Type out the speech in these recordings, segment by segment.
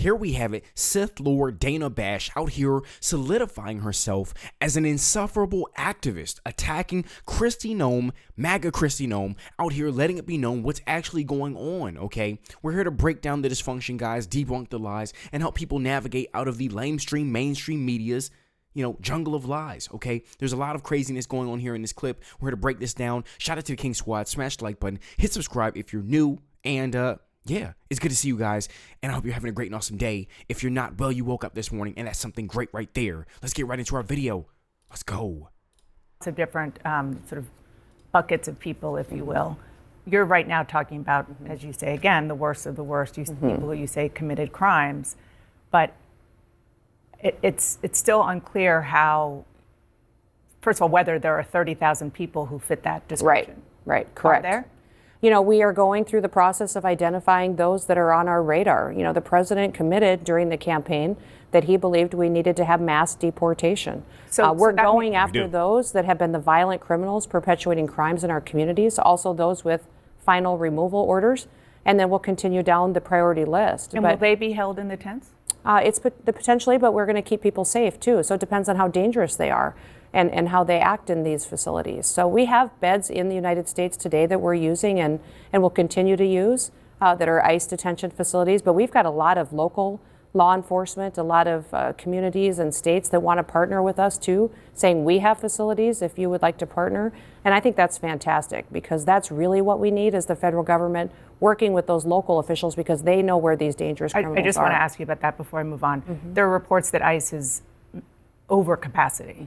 here we have it, Sith Lord Dana Bash out here solidifying herself as an insufferable activist, attacking Kristi Noem, MAGA Kristi Noem, out here letting it be known what's actually going on, okay? We're here to break down the dysfunction, guys, debunk the lies, and help people navigate out of the lamestream, mainstream media's jungle of lies, okay? There's a lot of craziness going on here in this clip. We're here to break this down. Shout out to the King Squad. Smash the like button. Hit subscribe if you're new. And, yeah, it's good to see you guys. And I hope you're having a great and awesome day. If you're not, well, you woke up this morning, and that's something great right there. Let's get right into our video. Let's go. Lots of different sort of buckets of people, if you will. You're right now talking about, as you say, again, the worst of the worst. People who you say committed crimes. But it's still unclear how, first of all, whether there are 30,000 people who fit that description. Right, correct. Are there? We are going through the process of identifying those that are on our radar. The president committed during the campaign that he believed we needed to have mass deportation. So we're going after those that have been the violent criminals perpetuating crimes in our communities, also those with final removal orders, and then we'll continue down the priority list. And will they be held in the tents? It's potentially, but we're going to keep people safe too. So it depends on how dangerous they are and how they act in these facilities. So we have beds in the United States today that we're using and will continue to use that are ICE detention facilities. But we've got a lot of local law enforcement, a lot of communities and states that want to partner with us too, saying we have facilities if you would like to partner. And I think that's fantastic because that's really what we need is the federal government working with those local officials because they know where these dangerous criminals are. I just want to ask you about that before I move on. There are reports that ICE is over capacity.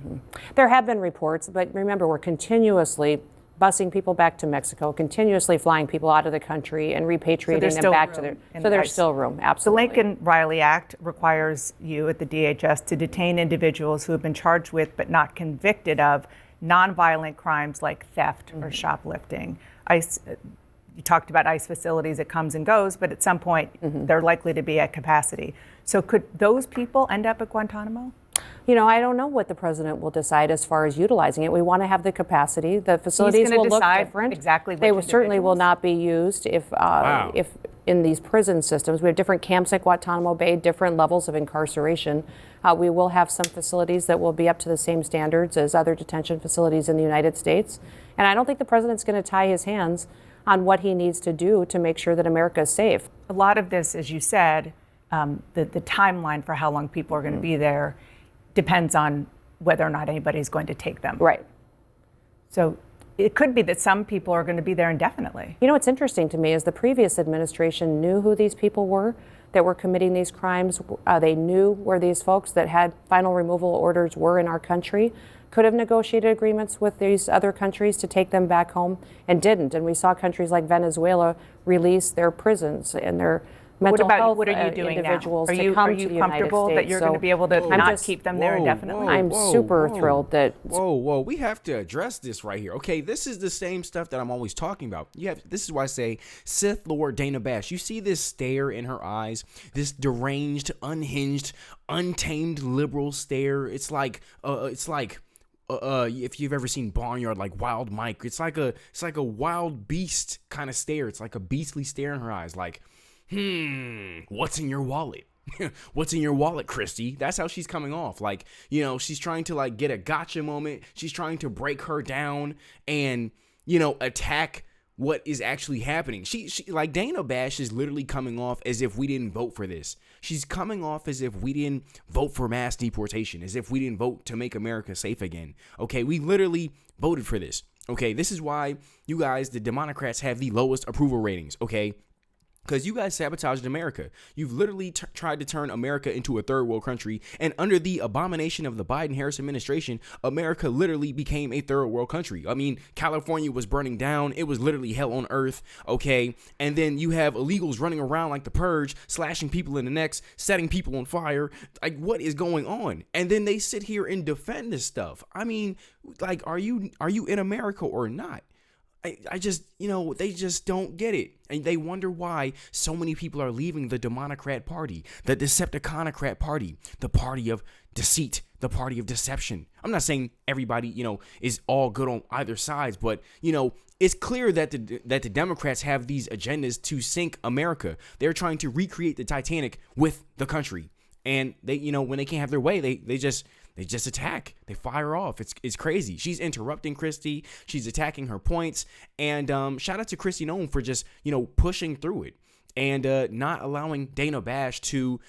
There have been reports, but remember, we're continuously busing people back to Mexico, continuously flying people out of the country and repatriating them back to their. So there's still room, absolutely. The Lincoln-Riley Act requires you at the DHS to detain individuals who have been charged with but not convicted of nonviolent crimes like theft or shoplifting. ICE, you talked about ICE facilities, it comes and goes, but at some point they're likely to be at capacity. So could those people end up at Guantanamo? I don't know what the president will decide as far as utilizing it. We want to have the capacity. The facilities will look different. Exactly. They certainly will not be used if in these prison systems. We have different camps at Guantanamo Bay, different levels of incarceration. We will have some facilities that will be up to the same standards as other detention facilities in the United States. And I don't think the president's going to tie his hands on what he needs to do to make sure that America is safe. A lot of this, as you said, the timeline for how long people are going to be there depends on whether or not anybody's going to take them. Right. So it could be that some people are going to be there indefinitely. What's interesting to me is the previous administration knew who these people were that were committing these crimes. They knew where these folks that had final removal orders were in our country, could have negotiated agreements with these other countries to take them back home and didn't. And we saw countries like Venezuela release their prisons and their mental health what are you doing individuals now? to come to the United States. Are you comfortable that you're going to be able to not keep them there indefinitely? I'm super thrilled that. Whoa, we have to address this right here. Okay, this is the same stuff that I'm always talking about. This is why I say Sith Lord Dana Bash. You see this stare in her eyes, this deranged, unhinged, untamed liberal stare. It's like if you've ever seen Barnyard, like Wild Mike, it's like a wild beast kind of stare. It's like a beastly stare in her eyes, like, what's in your wallet? What's in your wallet, Kristi? That's how she's coming off. Like, she's trying to like get a gotcha moment. She's trying to break her down and, attack what is actually happening. She like Dana Bash is literally coming off as if we didn't vote for this. She's coming off as if we didn't vote for mass deportation, as if we didn't vote to make America safe again. Okay, we literally voted for this. Okay, this is why you guys, the Democrats, have the lowest approval ratings. Okay. Because you guys sabotaged America. You've literally tried to turn America into a third world country. And under the abomination of the Biden-Harris administration, America literally became a third world country. I mean, California was burning down. It was literally hell on earth. Okay. And then you have illegals running around like the purge, slashing people in the necks, setting people on fire. Like, what is going on? And then they sit here and defend this stuff. I mean, like, are you in America or not? I just, they just don't get it. And they wonder why so many people are leaving the Democrat Party, the Decepticonocrat Party, the party of deceit, the party of deception. I'm not saying everybody, is all good on either sides, but, it's clear that the Democrats have these agendas to sink America. They're trying to recreate the Titanic with the country. And they, when they can't have their way, they just attack. They fire off. It's crazy. She's interrupting Kristi. She's attacking her points. And shout out to Kristi Noem for just, pushing through it and not allowing Dana Bash to,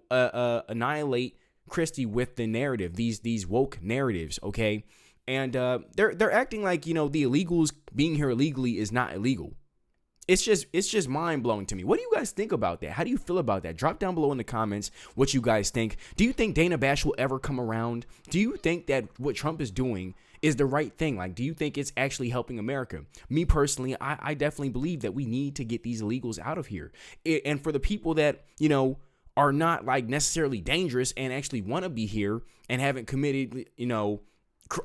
annihilate Kristi with the narrative, these woke narratives, okay? And they're acting like, the illegals being here illegally is not illegal. It's just mind blowing to me. What do you guys think about that? How do you feel about that? Drop down below in the comments what you guys think. Do you think Dana Bash will ever come around? Do you think that what Trump is doing is the right thing? Like, do you think it's actually helping America? Me personally, I definitely believe that we need to get these illegals out of here. And for the people that, are not like necessarily dangerous and actually want to be here and haven't committed,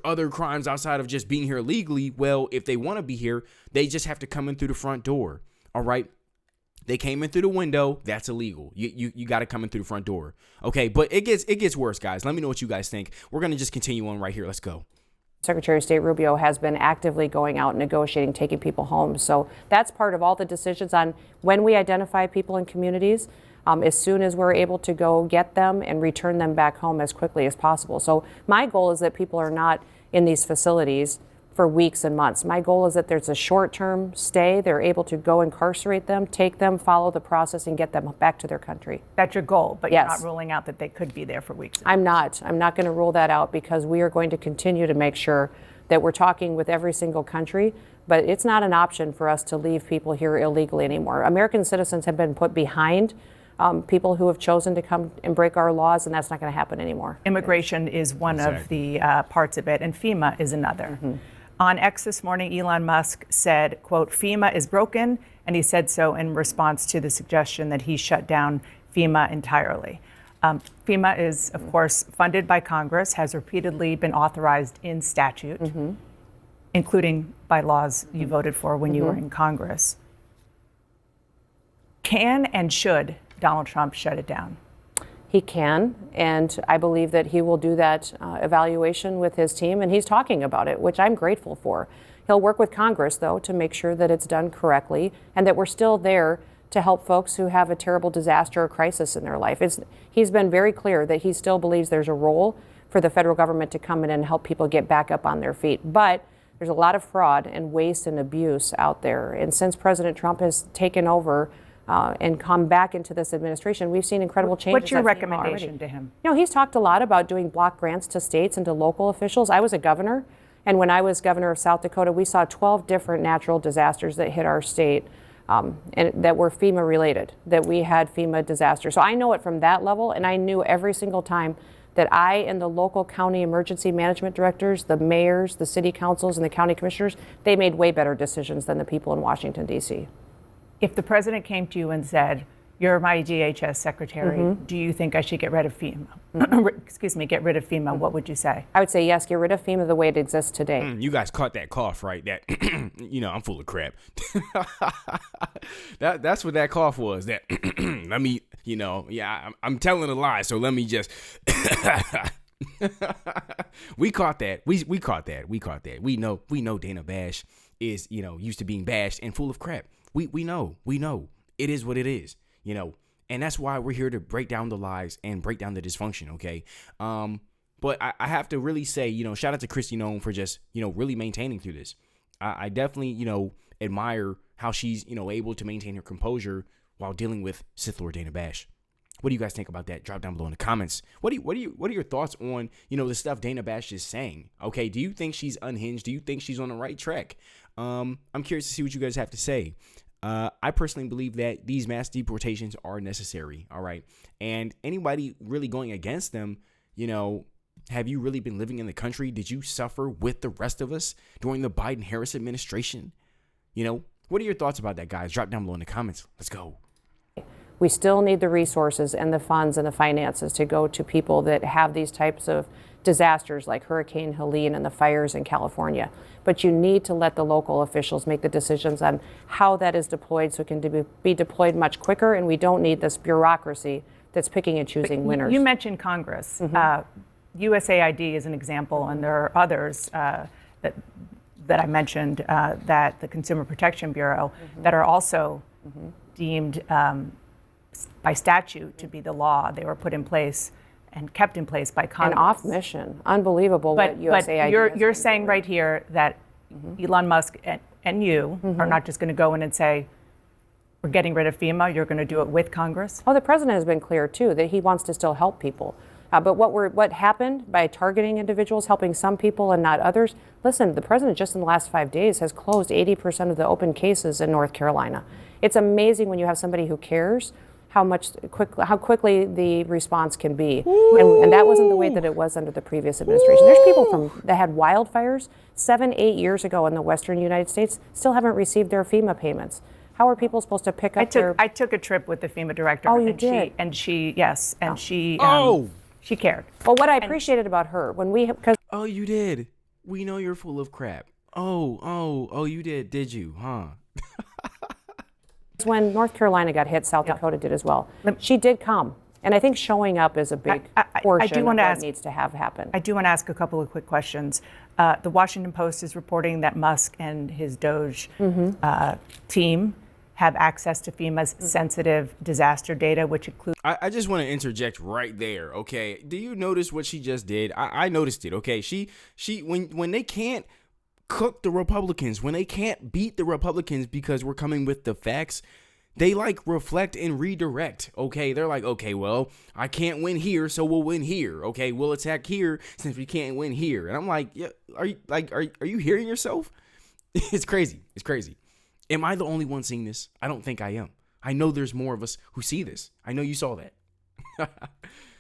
other crimes outside of just being here legally, well, if they want to be here, they just have to come in through the front door. All right. They came in through the window. That's illegal. You got to come in through the front door. Okay. But it gets worse, guys. Let me know what you guys think. We're going to just continue on right here. Let's go. Secretary of State Rubio has been actively going out and negotiating, taking people home. So that's part of all the decisions on when we identify people in communities. As soon as we're able to go get them and return them back home as quickly as possible. So my goal is that people are not in these facilities for weeks and months. My goal is that there's a short-term stay. They're able to go incarcerate them, take them, follow the process, and get them back to their country. That's your goal, but yes. You're not ruling out that they could be there for weeks. I'm not going to rule that out because we are going to continue to make sure that we're talking with every single country, but it's not an option for us to leave people here illegally anymore. American citizens have been put behind people who have chosen to come and break our laws, and that's not going to happen anymore. Immigration is one of the parts of it, and FEMA is another. Mm-hmm. On X this morning, Elon Musk said, quote, FEMA is broken, and he said so in response to the suggestion that he shut down FEMA entirely. FEMA is, of course, funded by Congress, has repeatedly been authorized in statute, mm-hmm. including by laws you voted for when mm-hmm. you were in Congress. Can and should Donald Trump shut it down? He can, and I believe that he will do that evaluation with his team, and he's talking about it, which I'm grateful for. He'll work with Congress, though, to make sure that it's done correctly and that we're still there to help folks who have a terrible disaster or crisis in their life. He's been very clear that he still believes there's a role for the federal government to come in and help people get back up on their feet. But there's a lot of fraud and waste and abuse out there. And since President Trump has taken over and come back into this administration, we've seen incredible changes. What's your recommendation to him? He's talked a lot about doing block grants to states and to local officials. I was a governor, and when I was governor of South Dakota, we saw 12 different natural disasters that hit our state and that were FEMA related, that we had FEMA disasters. So I know it from that level, and I knew every single time that I and the local county emergency management directors, the mayors, the city councils, and the county commissioners, they made way better decisions than the people in Washington, D.C. If the president came to you and said, you're my DHS secretary, mm-hmm. do you think I should get rid of FEMA? Mm-hmm. Excuse me, get rid of FEMA. Mm-hmm. What would you say? I would say yes, get rid of FEMA the way it exists today. You guys caught that cough, right? That, I'm full of crap. That's what that cough was. That, let me, I'm telling a lie, so let me just... We caught that. We caught that. We know Dana Bash is, used to being bashed and full of crap. We know. It is what it is, and that's why we're here to break down the lies and break down the dysfunction, okay? But I have to really say, shout out to Kristi Noem for just, really maintaining through this. I definitely, admire how she's, able to maintain her composure while dealing with Sith Lord Dana Bash. What do you guys think about that? Drop down below in the comments. What are your thoughts on, the stuff Dana Bash is saying? Okay, do you think she's unhinged? Do you think she's on the right track? I'm curious to see what you guys have to say. I personally believe that these mass deportations are necessary. All right. And anybody really going against them, have you really been living in the country? Did you suffer with the rest of us during the Biden-Harris administration? What are your thoughts about that, guys? Drop down below in the comments. Let's go. We still need the resources and the funds and the finances to go to people that have these types of disasters like Hurricane Helene and the fires in California. But you need to let the local officials make the decisions on how that is deployed so it can be deployed much quicker, and we don't need this bureaucracy that's picking and choosing winners. You mentioned Congress. USAID is an example, and there are others that I mentioned, that the Consumer Protection Bureau, that are also deemed by statute to be the law. They were put in place and kept in place by Congress. And off mission. Unbelievable what USAID But you're saying right here that Elon Musk and you are not just going to go in and say, we're getting rid of FEMA, you're going to do it with Congress? Oh, the president has been clear, too, that he wants to still help people. But what happened by targeting individuals, helping some people and not others? Listen, the president just in the last 5 days has closed 80% of the open cases in North Carolina. It's amazing when you have somebody who cares how quickly the response can be. And that wasn't the way that it was under the previous administration. There's people that had wildfires 8 years ago in the western United States still haven't received their FEMA payments. How are people supposed to pick up their... I took a trip with the FEMA director. Oh, you did? She cared. Well, what I appreciated about her, Oh, you did. We know you're full of crap. Oh, you did you, huh? when North Carolina got hit, South Dakota did as well. She did come. And I think showing up is a big portion of what needs to have happen. I do want to ask a couple of quick questions. The Washington Post is reporting that Musk and his Doge team have access to FEMA's sensitive disaster data, which includes... I just want to interject right there, okay? Do you notice what she just did? I noticed it, okay? She when they can't cook the Republicans, when they can't beat the Republicans because we're coming with the facts, they like reflect and redirect, okay? They're like, okay, well, I can't win here, so we'll win here, okay? We'll attack here since we can't win here. And I'm like, yeah, are you hearing yourself? It's crazy. It's crazy. Am I the only one seeing this? I don't think I am. I know there's more of us who see this. I know you saw that.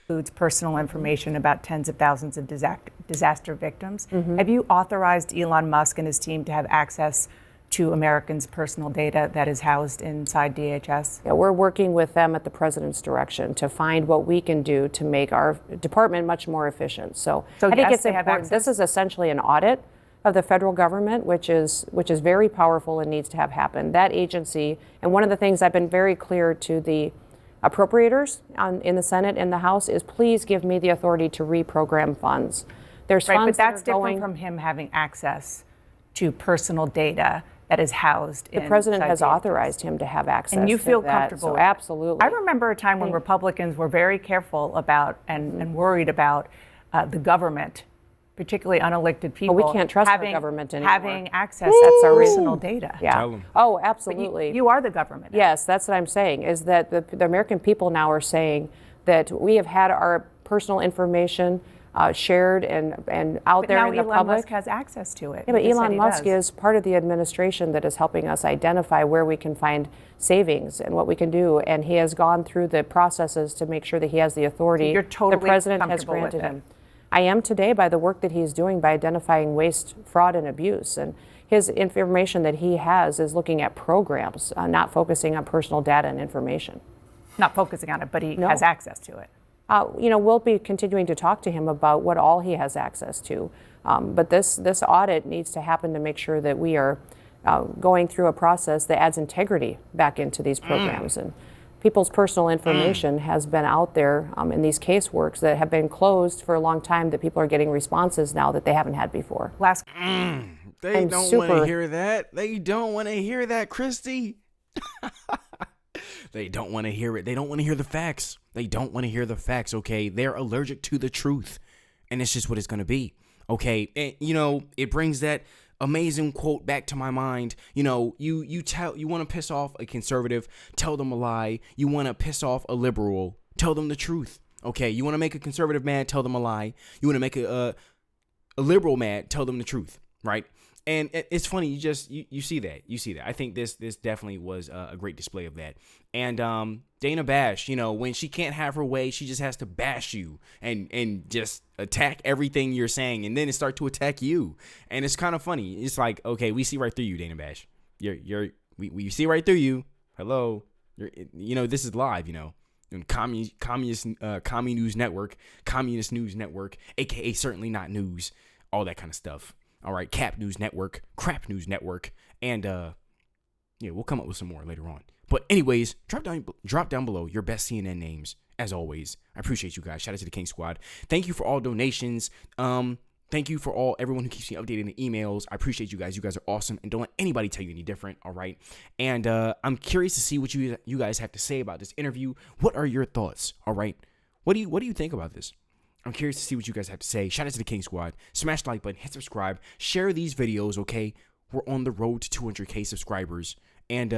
Includes personal information about tens of thousands of disaster victims. Have you authorized Elon Musk and his team to have access to Americans' personal data that is housed inside DHS? Yeah, we're working with them at the president's direction to find what we can do to make our department much more efficient. So I think it's important. This is essentially an audit of the federal government, which is very powerful and needs to have happen. That agency, and one of the things I've been very clear to the appropriators in the Senate and the House is please give me the authority to reprogram funds. There's funds but that's different from him having access to personal data that is housed in... The president has authorized him to have access. And you feel to that, comfortable? So absolutely. I remember a time when Republicans were very careful about and worried about the government, particularly unelected people. Well, we can't trust the government anymore. Having access to personal data. Yeah. Tell them. Oh, absolutely. You are the government. Yes, that's what I'm saying, is that the American people now are saying that we have had our personal information shared and out there in the public. But now Elon Musk has access to it. Yeah, but Elon Musk is part of the administration that is helping us identify where we can find savings and what we can do. And he has gone through the processes to make sure that he has the authority You're totally the president has granted him. I am today by the work that he's doing by identifying waste, fraud, and abuse. And his information that he has is looking at programs, not focusing on personal data and information. Not focusing on it, but he has access to it. We'll be continuing to talk to him about what all he has access to. But this audit needs to happen to make sure that we are going through a process that adds integrity back into these programs. And people's personal information has been out there in these caseworks that have been closed for a long time, that people are getting responses now that they haven't had before. They don't want to hear that. They don't want to hear that, Kristi. They don't want to hear it. They don't want to hear the facts. They don't want to hear the facts, okay? They're allergic to the truth. And it's just what it's going to be, okay? And, it brings that amazing quote back to my mind. You want to piss off a conservative, tell them a lie. You want to piss off a liberal, tell them the truth, okay? You want to make a conservative mad, tell them a lie. You want to make a liberal mad, tell them the truth, right? And it's funny, you see that. I think this definitely was a great display of that. And Dana Bash, when she can't have her way, she just has to bash you and just attack everything you're saying, and then it start to attack you. And it's kind of funny. It's like, okay, we see right through you, Dana Bash. We see right through you. Hello, this is live. Communist News Network, aka Certainly Not News, all that kind of stuff. All right, Cap News Network, Crap News Network, and yeah, we'll come up with some more later on. But anyways, drop down below your best CNN names. As always, I appreciate you guys. Shout out to the King Squad. Thank you for all donations. Thank you for everyone who keeps me updated in the emails. I appreciate you guys. You guys are awesome, and don't let anybody tell you any different. All right, and I'm curious to see what you guys have to say about this interview. What are your thoughts? All right, what do you think about this? I'm curious to see what you guys have to say. Shout out to the King Squad. Smash the like button, hit subscribe, share these videos. Okay, we're on the road to 200K subscribers, and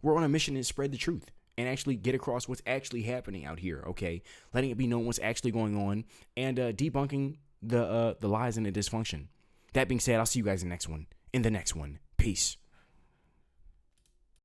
we're on a mission to spread the truth and actually get across what's actually happening out here. Okay, letting it be known what's actually going on, and debunking the lies and the dysfunction. That being said, I'll see you guys in the next one. Peace.